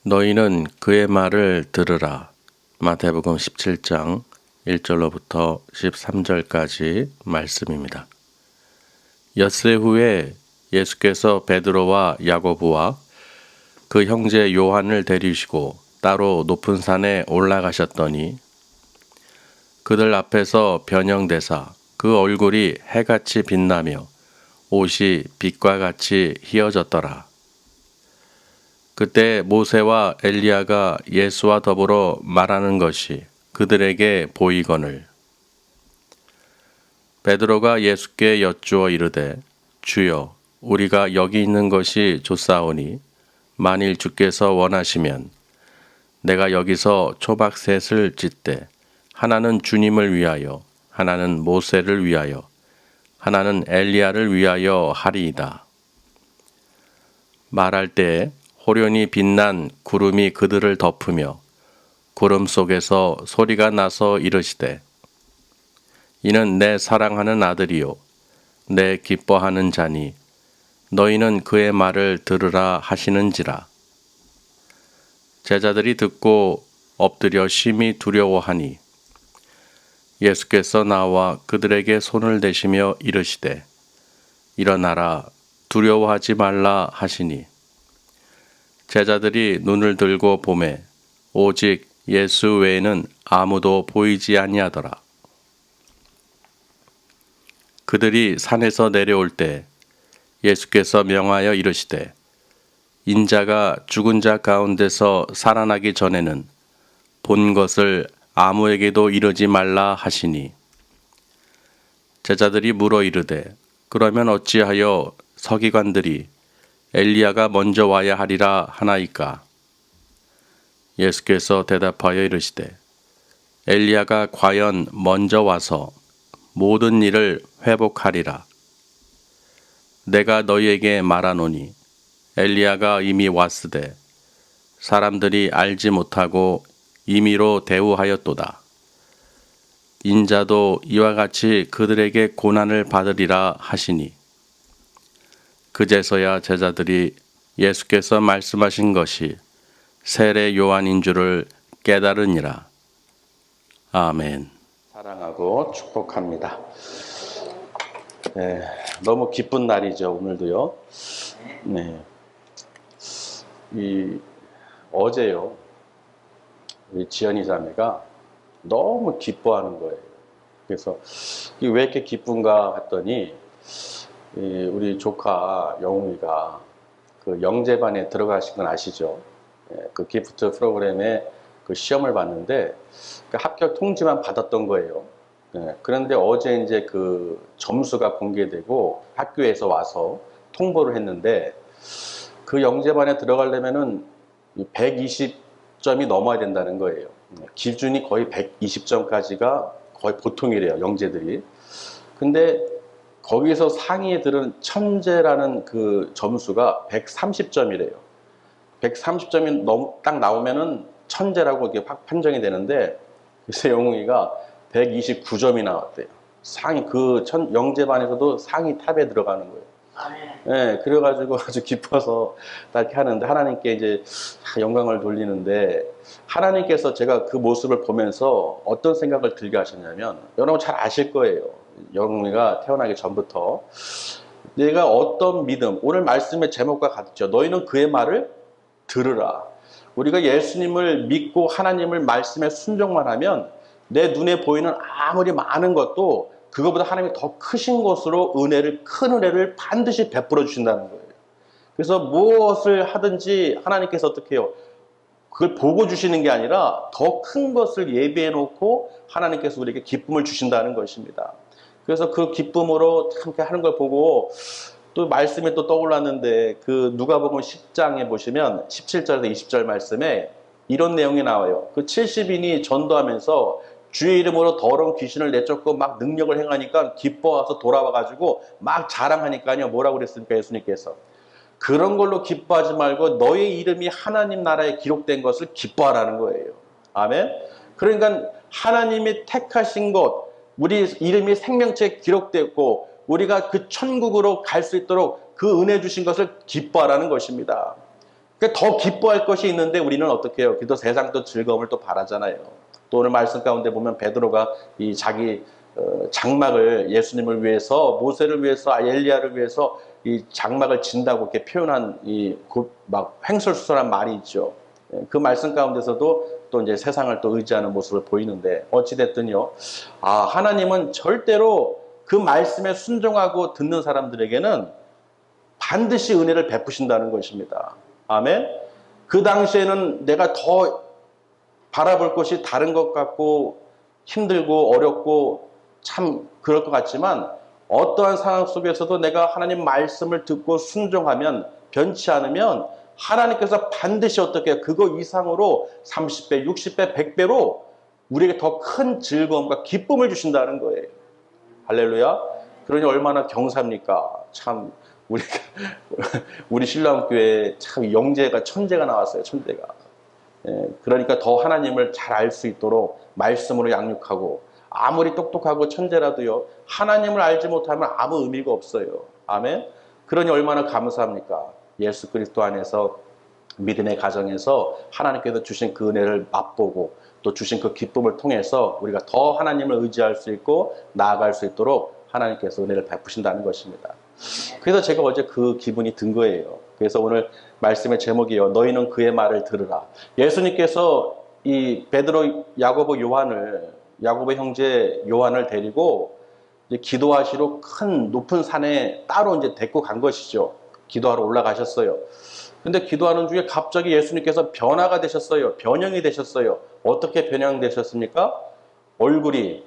너희는 그의 말을 들으라. 마태복음 17장 1절로부터 13절까지 말씀입니다. 엿새 후에 예수께서 베드로와 야고보와 그 형제 요한을 데리시고 따로 높은 산에 올라가셨더니 그들 앞에서 변형되사 그 얼굴이 해같이 빛나며 옷이 빛과 같이 희어졌더라. 그때 모세와 엘리야가 예수와 더불어 말하는 것이 그들에게 보이거늘 베드로가 예수께 여쭈어 이르되 주여 우리가 여기 있는 것이 좋사오니 만일 주께서 원하시면 내가 여기서 초박 셋을 짓되 하나는 주님을 위하여 하나는 모세를 위하여 하나는 엘리야를 위하여 하리이다. 말할 때에 호련히 빛난 구름이 그들을 덮으며 구름 속에서 소리가 나서 이르시되 이는 내 사랑하는 아들이요 내 기뻐하는 자니 너희는 그의 말을 들으라 하시는지라. 제자들이 듣고 엎드려 심히 두려워하니 예수께서 나와 그들에게 손을 대시며 이르시되 일어나라 두려워하지 말라 하시니 제자들이 눈을 들고 보매 오직 예수 외에는 아무도 보이지 아니하더라. 그들이 산에서 내려올 때 예수께서 명하여 이르시되 인자가 죽은 자 가운데서 살아나기 전에는 본 것을 아무에게도 이르지 말라 하시니 제자들이 물어 이르되 그러면 어찌하여 서기관들이 엘리야가 먼저 와야 하리라 하나이까? 예수께서 대답하여 이르시되 엘리야가 과연 먼저 와서 모든 일을 회복하리라. 내가 너희에게 말하노니 엘리야가 이미 왔으되 사람들이 알지 못하고 임의로 대우하였도다. 인자도 이와 같이 그들에게 고난을 받으리라 하시니 그제서야 제자들이 예수께서 말씀하신 것이 세례 요한인 줄을 깨달으니라. 아멘. 사랑하고 축복합니다. 네, 너무 기쁜 날이죠, 오늘도요. 네, 어제요, 우리 지연이 자매가 너무 기뻐하는 거예요. 그래서 왜 이렇게 기쁜가 했더니 우리 조카 영웅이가 그 영재반에 들어가신 건 아시죠? 그 기프트 프로그램에 그 시험을 봤는데 그 합격 통지만 받았던 거예요. 그런데 어제 이제 그 점수가 공개되고 학교에서 와서 통보를 했는데 그 영재반에 들어가려면은 120점이 넘어야 된다는 거예요. 기준이 거의 120점까지가 거의 보통이래요, 영재들이. 근데 거기서 상위에 들은 천재라는 그 점수가 130점이래요. 130점이 딱 나오면은 천재라고 이렇게 확 판정이 되는데, 그래서 영웅이가 129점이 나왔대요. 영재반에서도 상위 탑에 들어가는 거예요. 네, 그래가지고 아주 기뻐서 이렇게 하는데, 하나님께 이제 영광을 돌리는데, 하나님께서 제가 그 모습을 보면서 어떤 생각을 들게 하셨냐면, 여러분 잘 아실 거예요. 영웅이가 태어나기 전부터 내가 어떤 믿음, 오늘 말씀의 제목과 같죠. 너희는 그의 말을 들으라. 우리가 예수님을 믿고 하나님을 말씀에 순종만 하면 내 눈에 보이는 아무리 많은 것도 그거보다 하나님이 더 크신 것으로 큰 은혜를 반드시 베풀어 주신다는 거예요. 그래서 무엇을 하든지 하나님께서 어떻게 해요? 그걸 보고 주시는 게 아니라 더 큰 것을 예비해 놓고 하나님께서 우리에게 기쁨을 주신다는 것입니다. 그래서 그 기쁨으로 함께 하는 걸 보고 또 말씀이 또 떠올랐는데, 그 누가복음 10장에 보시면 17절에서 20절 말씀에 이런 내용이 나와요. 그 70인이 전도하면서 주의 이름으로 더러운 귀신을 내쫓고 막 능력을 행하니까 기뻐와서 돌아와가지고 막 자랑하니까요. 뭐라고 그랬습니까? 예수님께서 그런 걸로 기뻐하지 말고 너의 이름이 하나님 나라에 기록된 것을 기뻐하라는 거예요. 아멘. 그러니까 하나님이 택하신 것, 우리 이름이 생명책에 기록되었고 우리가 그 천국으로 갈 수 있도록 그 은혜 주신 것을 기뻐하라는 것입니다. 그러니까 더 기뻐할 것이 있는데 우리는 어떻게 해요? 그래도 세상도 즐거움을 또 바라잖아요. 또 오늘 말씀 가운데 보면 베드로가 이 자기 장막을 예수님을 위해서, 모세를 위해서, 엘리야를 위해서 이 장막을 진다고 이렇게 표현한 이 막 횡설수설한 말이 있죠. 그 말씀 가운데서도 또 이제 세상을 또 의지하는 모습을 보이는데, 어찌됐든요. 하나님은 절대로 그 말씀에 순종하고 듣는 사람들에게는 반드시 은혜를 베푸신다는 것입니다. 아멘. 그 당시에는 내가 더 바라볼 것이 다른 것 같고 힘들고 어렵고 참 그럴 것 같지만, 어떠한 상황 속에서도 내가 하나님 말씀을 듣고 순종하면, 변치 않으면 하나님께서 반드시 어떻게 해요? 그거 이상으로 30배, 60배, 100배로 우리에게 더 큰 즐거움과 기쁨을 주신다는 거예요. 할렐루야. 그러니 얼마나 경사입니까? 참 우리 신랑교회에 참 영재가, 천재가 나왔어요. 천재가. 그러니까 더 하나님을 잘 알 수 있도록 말씀으로 양육하고, 아무리 똑똑하고 천재라도요, 하나님을 알지 못하면 아무 의미가 없어요. 아멘. 그러니 얼마나 감사합니까? 예수 그리스도 안에서, 믿음의 가정에서 하나님께서 주신 그 은혜를 맛보고 또 주신 그 기쁨을 통해서 우리가 더 하나님을 의지할 수 있고 나아갈 수 있도록 하나님께서 은혜를 베푸신다는 것입니다. 그래서 제가 어제 그 기분이 든 거예요. 그래서 오늘 말씀의 제목이요, 너희는 그의 말을 들으라. 예수님께서 이 베드로, 야고보, 야고보 형제 요한을 데리고 이제 기도하시러 큰 높은 산에 따로 이제 데리고 간 것이죠. 기도하러 올라가셨어요. 근데 기도하는 중에 갑자기 예수님께서 변화가 되셨어요. 변형이 되셨어요. 어떻게 변형되셨습니까? 얼굴이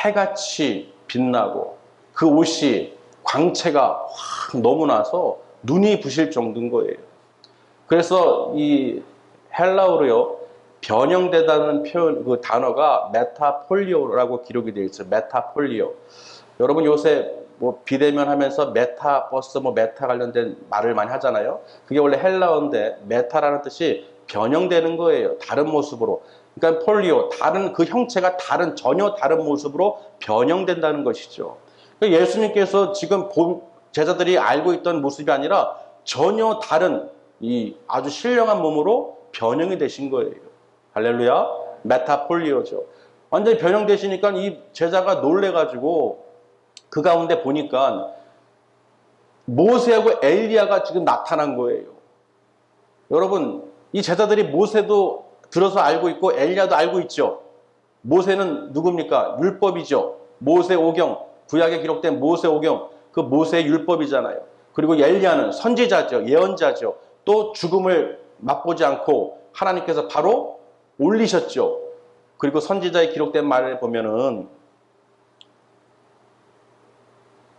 해같이 빛나고 그 옷이 광채가 확 너무 나서 눈이 부실 정도인 거예요. 그래서 이 헬라어로요, 변형되다는 표현, 그 단어가 메타폴리오라고 기록이 되어 있어요. 메타폴리오. 여러분 요새 뭐 비대면 하면서 메타버스, 뭐 메타 관련된 말을 많이 하잖아요. 그게 원래 헬라어인데 메타라는 뜻이 변형되는 거예요. 다른 모습으로. 그러니까 폴리오, 다른 그 형체가 전혀 다른 모습으로 변형된다는 것이죠. 그러니까 예수님께서 지금 제자들이 알고 있던 모습이 아니라 전혀 다른 이 아주 신령한 몸으로 변형이 되신 거예요. 할렐루야. 메타폴리오죠. 완전히 변형되시니까 이 제자가 놀래가지고 그 가운데 보니까 모세하고 엘리야가 지금 나타난 거예요. 여러분, 이 제자들이 모세도 들어서 알고 있고 엘리야도 알고 있죠. 모세는 누굽니까? 율법이죠. 모세 오경, 구약에 기록된 모세 오경, 그 모세의 율법이잖아요. 그리고 엘리야는 선지자죠. 예언자죠. 또 죽음을 맛보지 않고 하나님께서 바로 올리셨죠. 그리고 선지자에 기록된 말을 보면은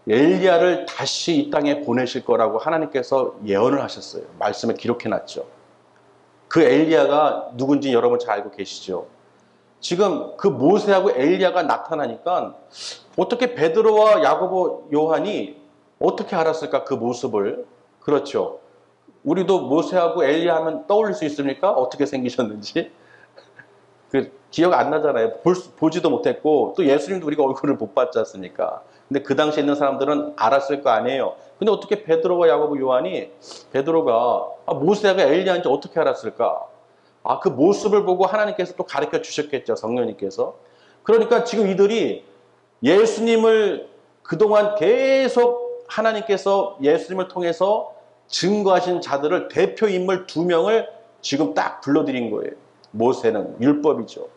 엘리야를 다시 이 땅에 보내실 거라고 하나님께서 예언을 하셨어요. 말씀에 기록해놨죠. 그 엘리야가 누군지 여러분 잘 알고 계시죠. 지금 그 모세하고 엘리야가 나타나니까 어떻게 베드로와 야고보, 요한이 어떻게 알았을까, 그 모습을. 그렇죠. 우리도 모세하고 엘리야 하면 떠올릴 수 있습니까? 어떻게 생기셨는지. 그 기억 안 나잖아요. 보지도 못했고, 또 예수님도 우리가 얼굴을 못 봤지 않습니까? 근데 그 당시에 있는 사람들은 알았을 거 아니에요. 근데 어떻게 베드로와 야고보, 요한이, 베드로가 모세가 엘리야인지 어떻게 알았을까? 그 모습을 보고 하나님께서 또 가르쳐 주셨겠죠. 성령님께서. 그러니까 지금 이들이 예수님을 그동안 계속 하나님께서 예수님을 통해서 증거하신 자들을, 대표 인물 2명을 지금 딱 불러드린 거예요. 모세는 율법이죠.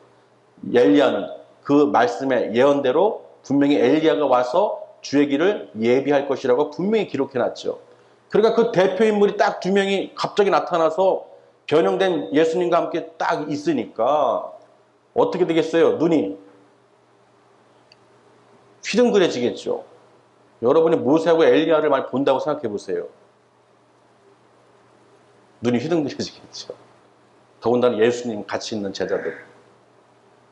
엘리야는 그 말씀의 예언대로 분명히 엘리야가 와서 주의 길을 예비할 것이라고 분명히 기록해놨죠. 그러니까 그 대표 인물이 딱 2명이 갑자기 나타나서 변형된 예수님과 함께 딱 있으니까 어떻게 되겠어요? 눈이 휘둥그레지겠죠. 여러분이 모세하고 엘리야를 많이 본다고 생각해 보세요. 눈이 휘둥그레지겠죠. 더군다나 예수님 같이 있는 제자들.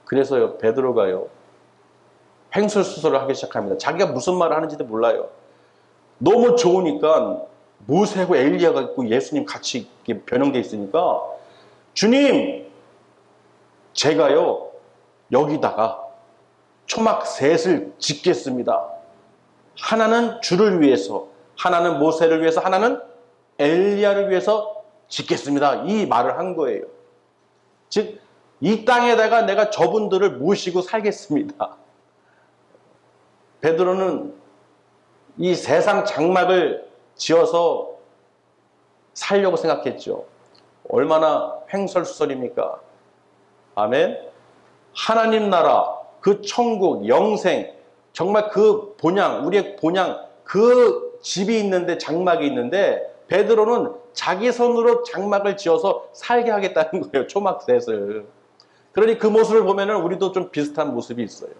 그래서요, 베드로가요, 횡설수설을 하기 시작합니다. 자기가 무슨 말을 하는지도 몰라요. 너무 좋으니까 모세하고 엘리야가 있고 예수님 같이 변형되어 있으니까, 주님, 제가요 여기다가 초막 셋을 짓겠습니다. 하나는 주를 위해서, 하나는 모세를 위해서, 하나는 엘리야를 위해서 짓겠습니다. 이 말을 한 거예요. 즉, 이 땅에다가 내가 저분들을 모시고 살겠습니다. 베드로는 이 세상 장막을 지어서 살려고 생각했죠. 얼마나 횡설수설입니까? 아멘. 하나님 나라, 그 천국, 영생, 정말 그 본향, 우리의 본향, 그 집이 있는데, 장막이 있는데, 베드로는 자기 손으로 장막을 지어서 살게 하겠다는 거예요. 초막셋을. 그러니 그 모습을 보면은 우리도 좀 비슷한 모습이 있어요.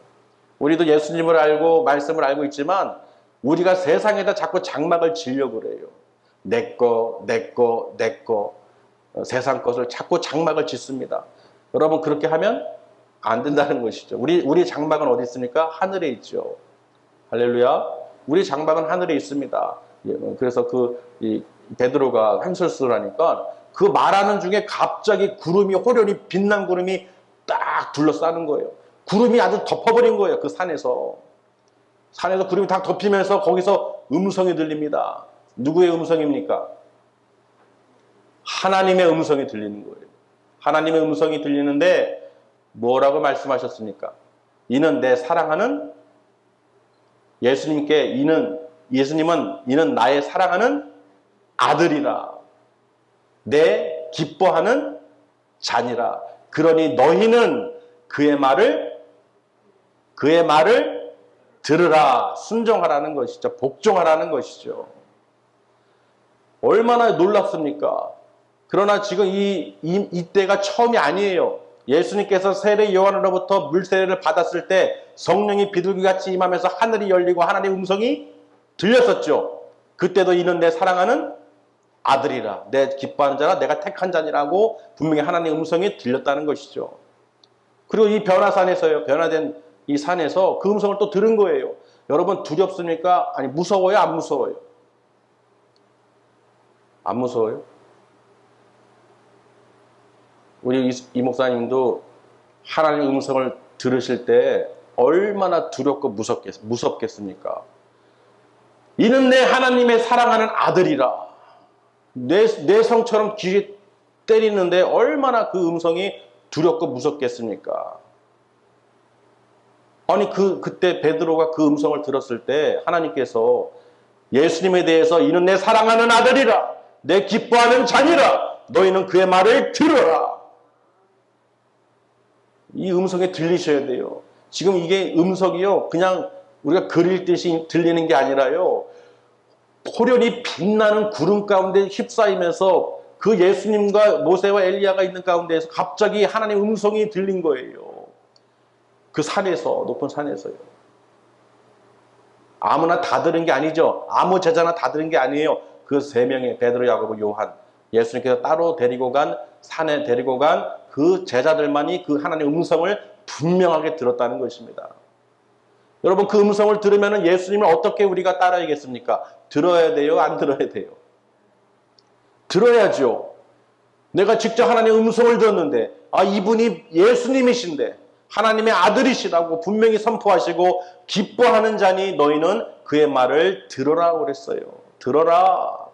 우리도 예수님을 알고 말씀을 알고 있지만 우리가 세상에다 자꾸 장막을 지으려고 그래요. 내 거. 세상 것을 자꾸 장막을 짓습니다. 여러분, 그렇게 하면 안 된다는 것이죠. 우리 장막은 어디 있습니까? 하늘에 있죠. 할렐루야. 우리 장막은 하늘에 있습니다. 그래서 이 베드로가 횡설수설 하니까 그 말하는 중에 갑자기 구름이, 호련히 빛난 구름이 딱 둘러싸는 거예요. 구름이 아주 덮어버린 거예요. 그 산에서 구름이 다 덮이면서 거기서 음성이 들립니다. 누구의 음성입니까? 하나님의 음성이 들리는 거예요. 하나님의 음성이 들리는데 뭐라고 말씀하셨습니까? 이는 내 사랑하는, 예수님은 이는 나의 사랑하는 아들이라, 내 기뻐하는 자니라. 그러니 너희는 그의 말을 들으라. 순종하라는 것이죠. 복종하라는 것이죠. 얼마나 놀랍습니까? 그러나 지금 이때가 처음이 아니에요. 예수님께서 세례 요한으로부터 물세례를 받았을 때 성령이 비둘기같이 임하면서 하늘이 열리고 하나님의 음성이 들렸었죠. 그때도 이는 내 사랑하는 아들이라, 내 기뻐하는 자라, 내가 택한 자니라고 분명히 하나님의 음성이 들렸다는 것이죠. 그리고 이 변화산에서요, 변화된 이 산에서 그 음성을 또 들은 거예요. 여러분, 두렵습니까? 아니, 무서워요? 안 무서워요? 안 무서워요? 우리 이 목사님도 하나님의 음성을 들으실 때 얼마나 두렵고 무섭겠습니까? 이는 내 하나님의 사랑하는 아들이라. 내 성처럼 귀에 때리는데 얼마나 그 음성이 두렵고 무섭겠습니까? 아니, 그때 베드로가 그 음성을 들었을 때 하나님께서 예수님에 대해서 이는 내 사랑하는 아들이라, 내 기뻐하는 자니라, 너희는 그의 말을 들어라. 이 음성에 들리셔야 돼요. 지금 이게 음성이요, 그냥 우리가 그릴 듯이 들리는 게 아니라요, 호련히 빛나는 구름 가운데 휩싸이면서 그 예수님과 모세와 엘리야가 있는 가운데에서 갑자기 하나님의 음성이 들린 거예요. 그 산에서, 높은 산에서요. 아무나 다 들은 게 아니죠. 아무 제자나 다 들은 게 아니에요. 그 세 명의 베드로, 야고보, 요한, 예수님께서 따로 데리고 간, 산에 데리고 간 그 제자들만이 그 하나님의 음성을 분명하게 들었다는 것입니다. 여러분, 그 음성을 들으면 예수님을 어떻게 우리가 따라야겠습니까? 들어야 돼요? 안 들어야 돼요? 들어야죠. 내가 직접 하나님의 음성을 들었는데, 이분이 예수님이신데 하나님의 아들이시라고 분명히 선포하시고 기뻐하는 자니 너희는 그의 말을 들어라 그랬어요. 들어라.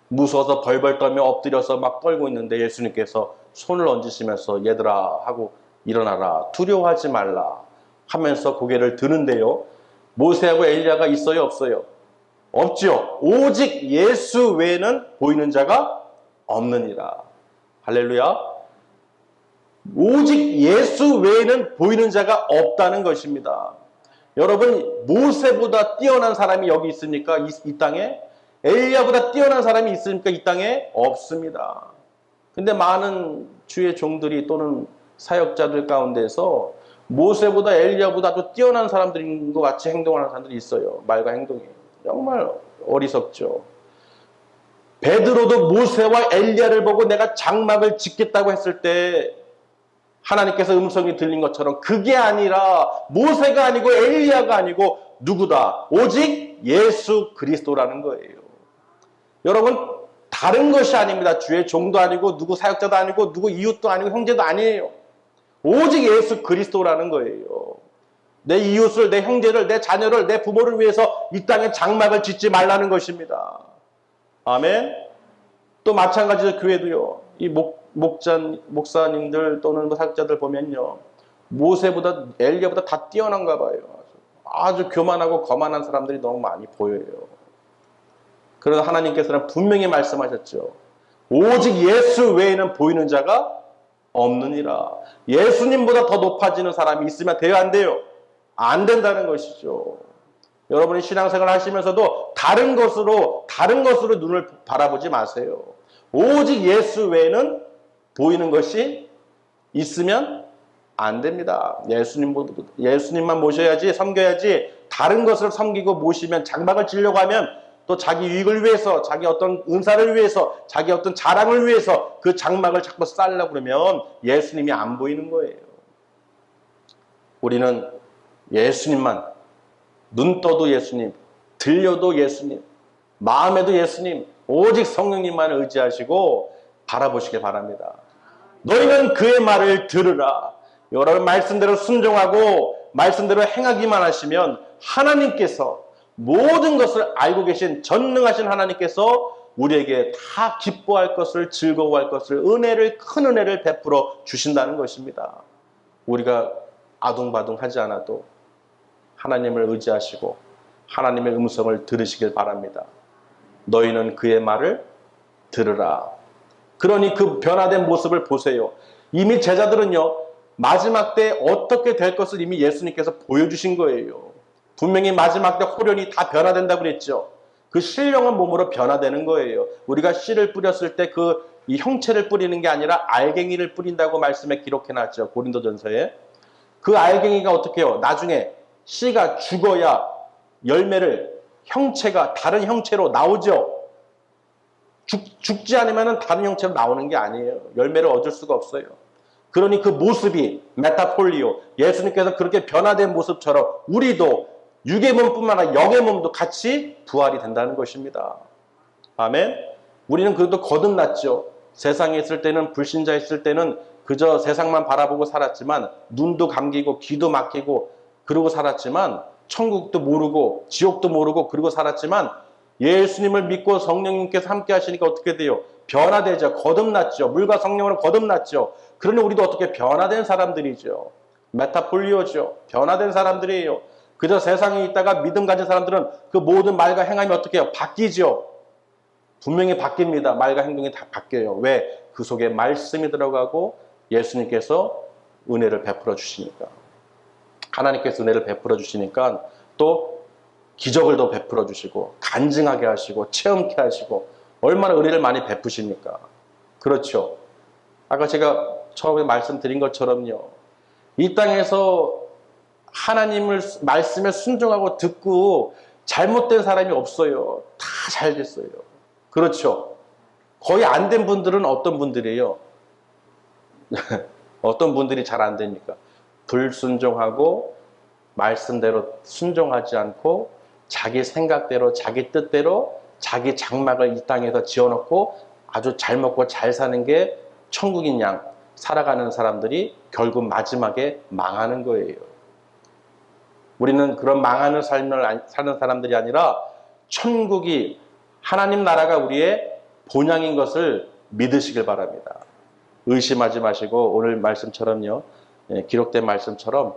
무서워서 벌벌 떨며 엎드려서 막 떨고 있는데 예수님께서 손을 얹으시면서 얘들아 하고 일어나라, 두려워하지 말라 하면서 고개를 드는데요, 모세하고 엘리야가 있어요, 없어요? 없죠. 오직 예수 외에는 보이는 자가 없느니라. 할렐루야. 오직 예수 외에는 보이는 자가 없다는 것입니다. 여러분, 모세보다 뛰어난 사람이 여기 있습니까? 이 땅에? 엘리야보다 뛰어난 사람이 있습니까? 이 땅에? 없습니다. 근데 많은 주의 종들이 또는 사역자들 가운데서 모세보다 엘리야보다 도 뛰어난 사람들인 것 같이 행동하는 사람들이 있어요. 말과 행동이. 정말 어리석죠. 베드로도 모세와 엘리야를 보고 내가 장막을 짓겠다고 했을 때 하나님께서 음성이 들린 것처럼 그게 아니라 모세가 아니고 엘리야가 아니고 누구다? 오직 예수 그리스도라는 거예요. 여러분, 다른 것이 아닙니다. 주의 종도 아니고 누구 사역자도 아니고 누구 이웃도 아니고 형제도 아니에요. 오직 예수 그리스도라는 거예요. 내 이웃을, 내 형제를, 내 자녀를, 내 부모를 위해서 이 땅에 장막을 짓지 말라는 것입니다. 아멘. 또 마찬가지로 교회도요. 이 목사님들 또는 뭐 사역자들 보면요. 모세보다 엘리야보다 다 뛰어난가 봐요. 아주 교만하고 거만한 사람들이 너무 많이 보여요. 그러나 하나님께서는 분명히 말씀하셨죠. 오직 예수 외에는 보이는 자가 없느니라. 예수님보다 더 높아지는 사람이 있으면 돼요, 안 돼요? 안 된다는 것이죠. 여러분이 신앙생활 하시면서도 다른 것으로 눈을 바라보지 마세요. 오직 예수 외에는 보이는 것이 있으면 안 됩니다. 예수님만 모셔야지, 섬겨야지, 다른 것을 섬기고 모시면 장막을 지려고 하면 또 자기 유익을 위해서, 자기 어떤 은사를 위해서, 자기 어떤 자랑을 위해서 그 장막을 자꾸 쌓으려고 그러면 예수님이 안 보이는 거예요. 우리는 예수님만, 눈 떠도 예수님, 들려도 예수님, 마음에도 예수님, 오직 성령님만을 의지하시고 바라보시길 바랍니다. 너희는 그의 말을 들으라. 여러분 말씀대로 순종하고 말씀대로 행하기만 하시면 하나님께서 모든 것을 알고 계신 전능하신 하나님께서 우리에게 다 기뻐할 것을, 즐거워할 것을, 큰 은혜를 베풀어 주신다는 것입니다. 우리가 아둥바둥하지 않아도 하나님을 의지하시고 하나님의 음성을 들으시길 바랍니다. 너희는 그의 말을 들으라. 그러니 그 변화된 모습을 보세요. 이미 제자들은요, 마지막 때 어떻게 될 것을 이미 예수님께서 보여주신 거예요. 분명히 마지막 때 호련히 다 변화된다고 그랬죠. 그 신령한 몸으로 변화되는 거예요. 우리가 씨를 뿌렸을 때 이 형체를 뿌리는 게 아니라 알갱이를 뿌린다고 말씀에 기록해놨죠. 고린도전서에. 그 알갱이가 어떻게 해요? 나중에 씨가 죽어야 열매를 형체가 다른 형체로 나오죠. 죽지 않으면 다른 형체로 나오는 게 아니에요. 열매를 얻을 수가 없어요. 그러니 그 모습이 메타폴리오, 예수님께서 그렇게 변화된 모습처럼 우리도 육의 몸뿐만 아니라 영의 몸도 같이 부활이 된다는 것입니다. 아멘. 우리는 그래도 거듭났죠. 세상에 있을 때는, 불신자였을 때는 그저 세상만 바라보고 살았지만, 눈도 감기고 귀도 막히고 그러고 살았지만, 천국도 모르고 지옥도 모르고 그러고 살았지만, 예수님을 믿고 성령님께서 함께 하시니까 어떻게 돼요? 변화되죠. 거듭났죠. 물과 성령으로 거듭났죠. 그러니 우리도 어떻게 변화된 사람들이죠. 메타폴리오죠. 변화된 사람들이에요. 그저 세상에 있다가 믿음 가진 사람들은 그 모든 말과 행함이 어떻게 해요? 바뀌죠. 분명히 바뀝니다. 말과 행동이 다 바뀌어요. 왜? 그 속에 말씀이 들어가고 예수님께서 은혜를 베풀어 주시니까. 하나님께서 은혜를 베풀어 주시니까 또 기적을 더 베풀어 주시고 간증하게 하시고 체험케 하시고 얼마나 은혜를 많이 베푸십니까? 그렇죠. 아까 제가 처음에 말씀드린 것처럼요. 이 땅에서 하나님을 말씀에 순종하고 듣고 잘못된 사람이 없어요. 다 잘 됐어요. 그렇죠. 거의 안 된 분들은 어떤 분들이에요? 어떤 분들이 잘 안 됩니까? 불순종하고 말씀대로 순종하지 않고 자기 생각대로 자기 뜻대로 자기 장막을 이 땅에서 지어놓고 아주 잘 먹고 잘 사는 게 천국인 양 살아가는 사람들이 결국 마지막에 망하는 거예요. 우리는 그런 망하는 삶을 사는 사람들이 아니라 천국이 하나님 나라가 우리의 본향인 것을 믿으시길 바랍니다. 의심하지 마시고 오늘 말씀처럼요, 기록된 말씀처럼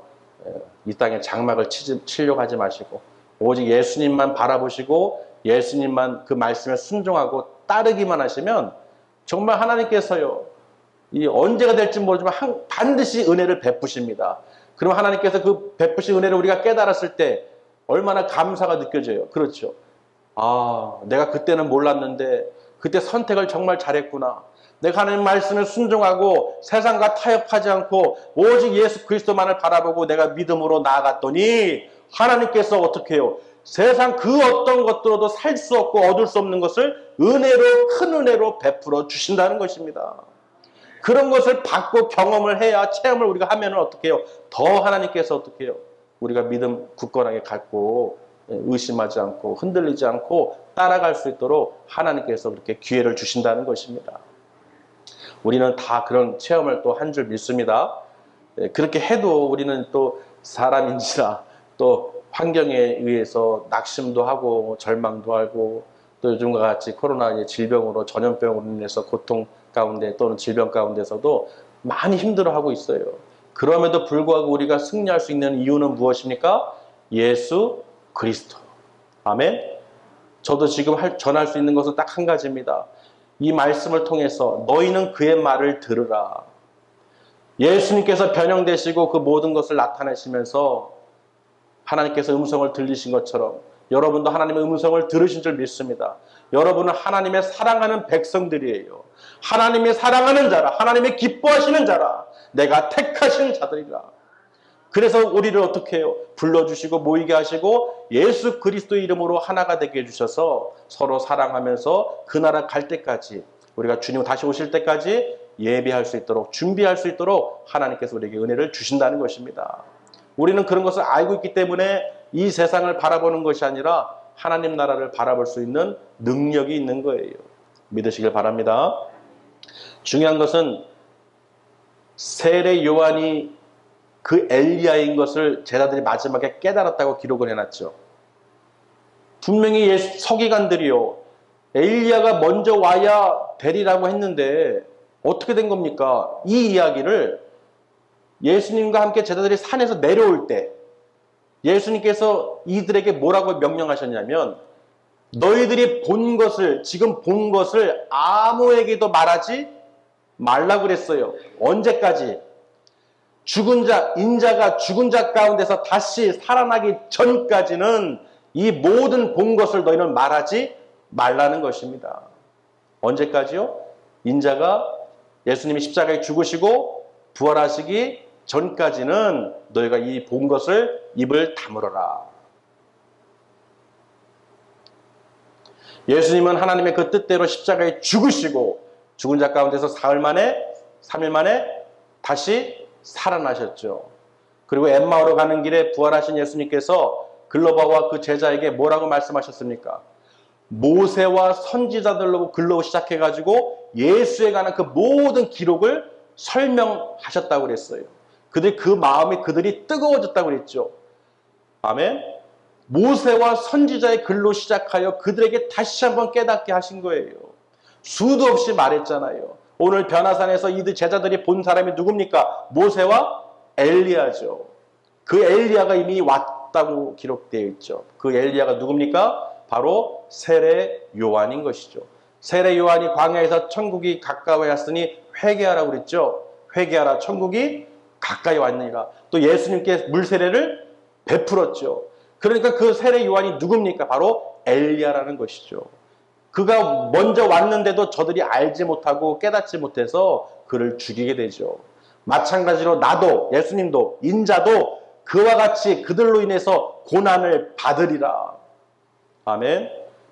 이 땅에 장막을 치려고 하지 마시고 오직 예수님만 바라보시고 예수님만 그 말씀에 순종하고 따르기만 하시면 정말 하나님께서요, 이 언제가 될지 모르지만 반드시 은혜를 베푸십니다. 그럼 하나님께서 그 베푸신 은혜를 우리가 깨달았을 때 얼마나 감사가 느껴져요. 그렇죠. 아, 내가 그때는 몰랐는데 그때 선택을 정말 잘했구나. 내가 하나님 말씀을 순종하고 세상과 타협하지 않고 오직 예수 그리스도만을 바라보고 내가 믿음으로 나아갔더니 하나님께서 어떻게 해요? 세상 그 어떤 것들로도 살 수 없고 얻을 수 없는 것을 은혜로, 큰 은혜로 베풀어 주신다는 것입니다. 그런 것을 받고 경험을 해야, 체험을 우리가 하면 어떻게 해요? 더 하나님께서 어떻게 해요? 우리가 믿음 굳건하게 갖고 의심하지 않고 흔들리지 않고 따라갈 수 있도록 하나님께서 그렇게 기회를 주신다는 것입니다. 우리는 다 그런 체험을 또 한 줄 믿습니다. 그렇게 해도 우리는 또 사람인지라 또 환경에 의해서 낙심도 하고 절망도 하고 또 요즘과 같이 코로나 질병으로 전염병으로 인해서 고통 가운데 또는 질병 가운데서도 많이 힘들어하고 있어요. 그럼에도 불구하고 우리가 승리할 수 있는 이유는 무엇입니까? 예수 그리스도. 아멘. 저도 지금 전할 수 있는 것은 딱 한 가지입니다. 이 말씀을 통해서 너희는 그의 말을 들으라. 예수님께서 변형되시고 그 모든 것을 나타내시면서 하나님께서 음성을 들리신 것처럼 여러분도 하나님의 음성을 들으신 줄 믿습니다. 여러분은 하나님의 사랑하는 백성들이에요. 하나님의 사랑하는 자라, 하나님의 기뻐하시는 자라, 내가 택하신 자들이라. 그래서 우리를 어떻게 해요? 불러주시고 모이게 하시고 예수 그리스도의 이름으로 하나가 되게 해주셔서 서로 사랑하면서 그 나라 갈 때까지, 우리가 주님 다시 오실 때까지 예배할 수 있도록, 준비할 수 있도록 하나님께서 우리에게 은혜를 주신다는 것입니다. 우리는 그런 것을 알고 있기 때문에 이 세상을 바라보는 것이 아니라 하나님 나라를 바라볼 수 있는 능력이 있는 거예요. 믿으시길 바랍니다. 중요한 것은 세례 요한이 그 엘리야인 것을 제자들이 마지막에 깨달았다고 기록을 해놨죠. 분명히 서기관들이요, 엘리야가 먼저 와야 되리라고 했는데 어떻게 된 겁니까? 이 이야기를 예수님과 함께 제자들이 산에서 내려올 때 예수님께서 이들에게 뭐라고 명령하셨냐면, 너희들이 본 것을, 지금 본 것을 아무에게도 말하지 말라고 그랬어요. 언제까지? 죽은 자, 인자가 죽은 자 가운데서 다시 살아나기 전까지는 이 모든 본 것을 너희는 말하지 말라는 것입니다. 언제까지요? 인자가, 예수님이 십자가에 죽으시고 부활하시기 전까지는 너희가 이 본 것을 입을 다물어라. 예수님은 하나님의 그 뜻대로 십자가에 죽으시고 죽은 자 가운데서 3일 만에 다시 살아나셨죠. 그리고 엠마오로 가는 길에 부활하신 예수님께서 글로바와 그 제자에게 뭐라고 말씀하셨습니까? 모세와 선지자들로 글로 시작해가지고 예수에 관한 그 모든 기록을 설명하셨다고 그랬어요. 그 마음이 그들이 뜨거워졌다고 그랬죠. 아멘. 모세와 선지자의 글로 시작하여 그들에게 다시 한번 깨닫게 하신 거예요. 수도 없이 말했잖아요. 오늘 변화산에서 이들 제자들이 본 사람이 누굽니까? 모세와 엘리야죠. 그 엘리야가 이미 왔다고 기록되어 있죠. 그 엘리야가 누굽니까? 바로 세례 요한인 것이죠. 세례 요한이 광야에서 천국이 가까이 왔으니 회개하라고 그랬죠. 회개하라, 천국이 가까이 왔느니라. 또 예수님께 물세례를 베풀었죠. 그러니까 그 세례 요한이 누굽니까? 바로 엘리야라는 것이죠. 그가 먼저 왔는데도 저들이 알지 못하고 깨닫지 못해서 그를 죽이게 되죠. 마찬가지로 나도, 예수님도, 인자도 그와 같이 그들로 인해서 고난을 받으리라. 아멘.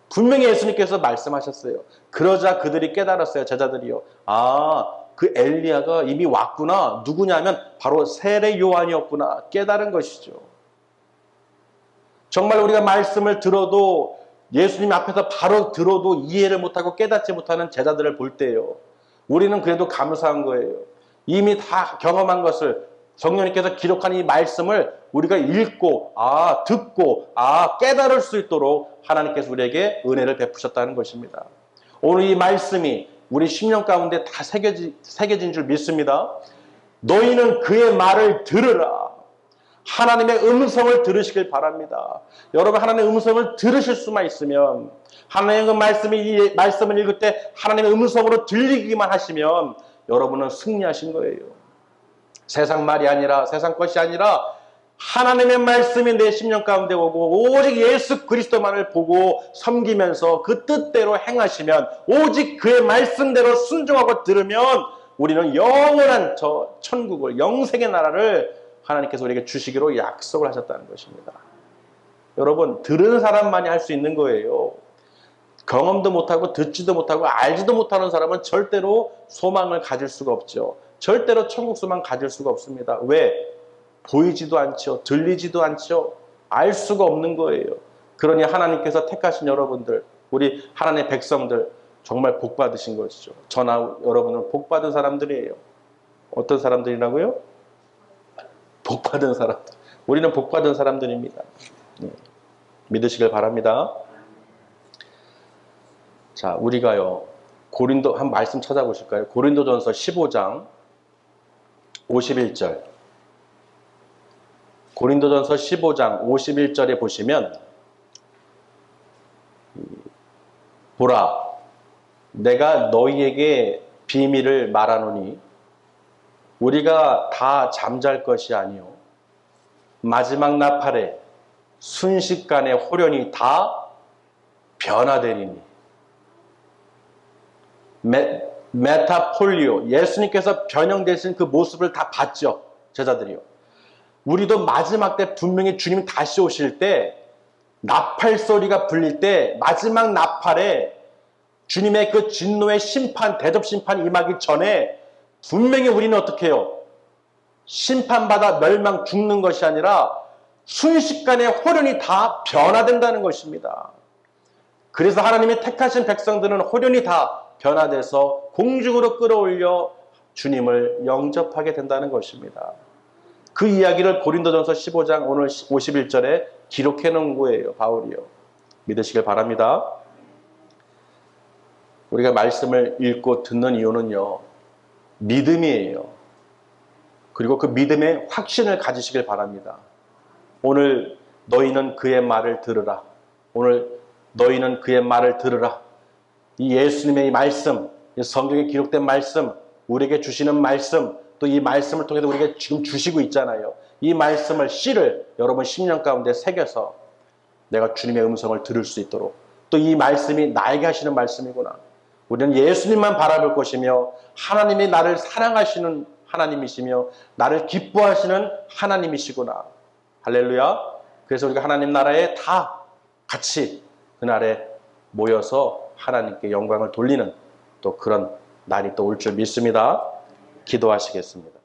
분명히 예수님께서 말씀하셨어요. 그러자 그들이 깨달았어요. 제자들이요. 그 엘리야가 이미 왔구나. 누구냐면 바로 세례 요한이었구나. 깨달은 것이죠. 정말 우리가 말씀을 들어도, 예수님 앞에서 바로 들어도 이해를 못하고 깨닫지 못하는 제자들을 볼 때요, 우리는 그래도 감사한 거예요. 이미 다 경험한 것을, 성령님께서 기록한 이 말씀을 우리가 읽고 듣고 깨달을 수 있도록 하나님께서 우리에게 은혜를 베푸셨다는 것입니다. 오늘 이 말씀이 우리 심령 가운데 다 새겨진 줄 믿습니다. 너희는 그의 말을 들으라. 하나님의 음성을 들으시길 바랍니다. 여러분, 하나님의 음성을 들으실 수만 있으면, 하나님의 이 말씀을 읽을 때 하나님의 음성으로 들리기만 하시면 여러분은 승리하신 거예요. 세상 말이 아니라, 세상 것이 아니라 하나님의 말씀이 내 심령 가운데 오고 오직 예수 그리스도만을 보고 섬기면서 그 뜻대로 행하시면, 오직 그의 말씀대로 순종하고 들으면 우리는 영원한 저 천국을, 영생의 나라를 하나님께서 우리에게 주시기로 약속을 하셨다는 것입니다. 여러분, 들은 사람만이 할 수 있는 거예요. 경험도 못하고 듣지도 못하고 알지도 못하는 사람은 절대로 소망을 가질 수가 없죠. 절대로 천국 소망 가질 수가 없습니다. 왜? 보이지도 않죠. 들리지도 않죠. 알 수가 없는 거예요. 그러니 하나님께서 택하신 여러분들, 우리 하나님의 백성들, 정말 복 받으신 것이죠. 저나 여러분은 복 받은 사람들이에요. 어떤 사람들이라고요? 복 받은 사람들. 우리는 복 받은 사람들입니다. 믿으시길 바랍니다. 자, 우리가요, 한 말씀 찾아보실까요? 고린도전서 15장 51절. 고린도전서 15장 51절에 보시면, 보라, 내가 너희에게 비밀을 말하노니 우리가 다 잠잘 것이 아니요 마지막 나팔에 순식간에 호련히 다 변화되리니. 메타폴리오, 예수님께서 변형되신 그 모습을 다 봤죠, 제자들이요. 우리도 마지막 때 분명히 주님이 다시 오실 때 나팔 소리가 불릴 때 마지막 나팔에 주님의 그 진노의 심판, 대접 심판이 임하기 전에 분명히 우리는 어떻게 해요? 심판받아 멸망 죽는 것이 아니라 순식간에 호련히 다 변화된다는 것입니다. 그래서 하나님이 택하신 백성들은 호련히 다 변화돼서 공중으로 끌어올려 주님을 영접하게 된다는 것입니다. 그 이야기를 고린도전서 15장 오늘 51절에 기록해 놓은 거예요, 바울이요. 믿으시길 바랍니다. 우리가 말씀을 읽고 듣는 이유는요, 믿음이에요. 그리고 그 믿음의 확신을 가지시길 바랍니다. 오늘 너희는 그의 말을 들으라. 오늘 너희는 그의 말을 들으라. 이 예수님의 이 말씀, 이 성경에 기록된 말씀, 우리에게 주시는 말씀, 또 이 말씀을 통해서 우리에게 지금 주시고 있잖아요. 이 말씀을, 씨를 여러분 심령 가운데 새겨서 내가 주님의 음성을 들을 수 있도록, 또 이 말씀이 나에게 하시는 말씀이구나. 우리는 예수님만 바라볼 것이며 하나님이 나를 사랑하시는 하나님이시며 나를 기뻐하시는 하나님이시구나. 할렐루야. 그래서 우리가 하나님 나라에 다 같이 그날에 모여서 하나님께 영광을 돌리는 또 그런 날이 또 올 줄 믿습니다. 기도하시겠습니다.